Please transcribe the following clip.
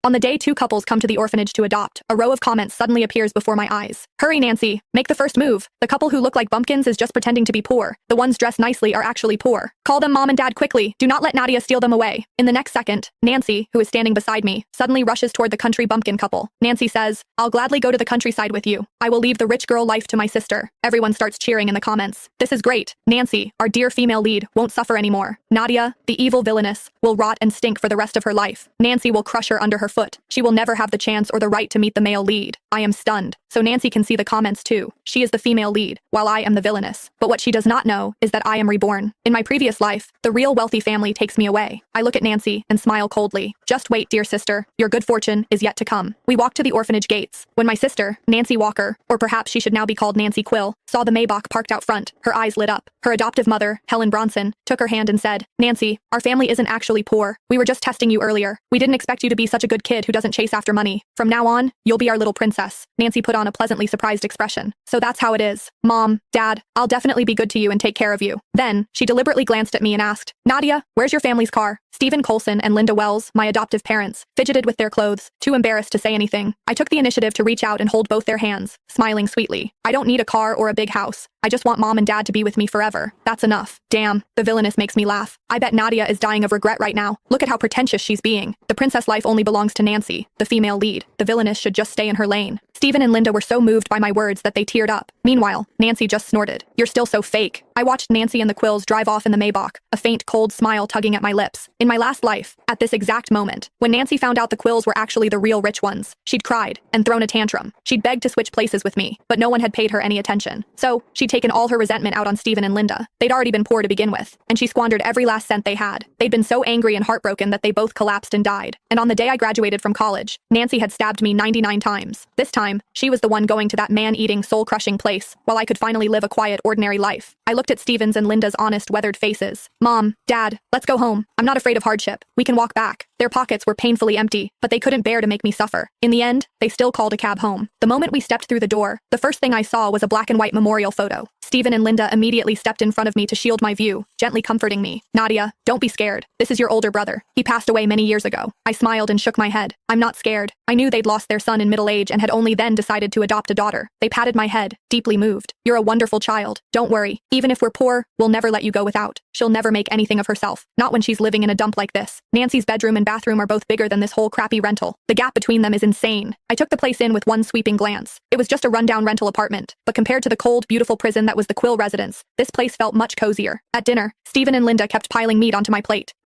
On the day two couples come to the orphanage to adopt, a row of comments suddenly appears before my eyes. Hurry, Nancy. Make the first move. The couple who look like bumpkins is just pretending to be poor. The ones dressed nicely are actually poor. Call them mom and dad quickly. Do not let Nadia steal them away. In the next second, Nancy, who is standing beside me, suddenly rushes toward the country bumpkin couple. Nancy says, I'll gladly go to the countryside with you. I will leave the rich girl life to my sister. Everyone starts cheering in the comments. This is great. Nancy, our dear female lead, won't suffer anymore. Nadia, the evil villainess, will rot and stink for the rest of her life. Nancy will crush her under her foot. She will never have the chance or the right to meet the male lead. I am stunned. So Nancy can see the comments too. She is the female lead, while I am the villainess. But what she does not know is that I am reborn. In my previous life, the real wealthy family takes me away. I look at Nancy and smile coldly. Just wait, dear sister. Your good fortune is yet to come. We walk to the orphanage gates. When my sister, Nancy Walker, or perhaps she should now be called Nancy Quill, saw the Maybach parked out front, her eyes lit up. Her adoptive mother, Helen Bronson, took her hand and said, Nancy, our family isn't actually poor. We were just testing you earlier. We didn't expect you to be such a good kid who doesn't chase after money. From now on, you'll be our little princess. Nancy put on a pleasantly surprised expression. So that's how it is. Mom, Dad, I'll definitely be good to you and take care of you. Then, she deliberately glanced at me and asked, Nadia, where's your family's car? Stephen Colson and Linda Wells, my adoptive parents, fidgeted with their clothes, too embarrassed to say anything. I took the initiative to reach out and hold both their hands, smiling sweetly. I don't need a car or a big house. I just want mom and dad to be with me forever. That's enough. Damn, the villainess makes me laugh. I bet Nadia is dying of regret right now. Look at how pretentious she's being. The princess life only belongs to Nancy, the female lead. The villainess should just stay in her lane. Stephen and Linda were so moved by my words that they teared up. Meanwhile, Nancy just snorted. You're still so fake. I watched Nancy and the Quills drive off in the Maybach, a faint, cold smile tugging at my lips. In my last life, at this exact moment, when Nancy found out the Quills were actually the real rich ones, she'd cried and thrown a tantrum. She'd begged to switch places with me, but no one had paid her any attention. So, she'd taken all her resentment out on Stephen and Linda. They'd already been poor to begin with, and she squandered every last cent they had. They'd been so angry and heartbroken that they both collapsed and died. And on the day I graduated from college, Nancy had stabbed me 99 times. This time, she was the one going to that man-eating, soul-crushing place, while I could finally live a quiet, ordinary life. I looked at Stephen's and Linda's honest, weathered faces. Mom, Dad, let's go home. I'm not afraid of hardship. We can walk back. Their pockets were painfully empty, but they couldn't bear to make me suffer. In the end, they still called a cab home. The moment we stepped through the door, the first thing I saw was a black and white memorial photo. Stephen and Linda immediately stepped in front of me to shield my view, gently comforting me. Nadia, don't be scared. This is your older brother. He passed away many years ago. I smiled and shook my head. I'm not scared. I knew they'd lost their son in middle age and had only then decided to adopt a daughter. They patted my head, deeply moved. You're a wonderful child. Don't worry. Even if we're poor, we'll never let you go without. She'll never make anything of herself. Not when she's living in a dump like this. Nancy's bedroom and bathroom are both bigger than this whole crappy rental. The gap between them is insane. I took the place in with one sweeping glance. It was just a rundown rental apartment, but compared to the cold, beautiful prison that was the Quill residence, this place felt much cozier. At dinner, Stephen and Linda kept piling meat onto my plate.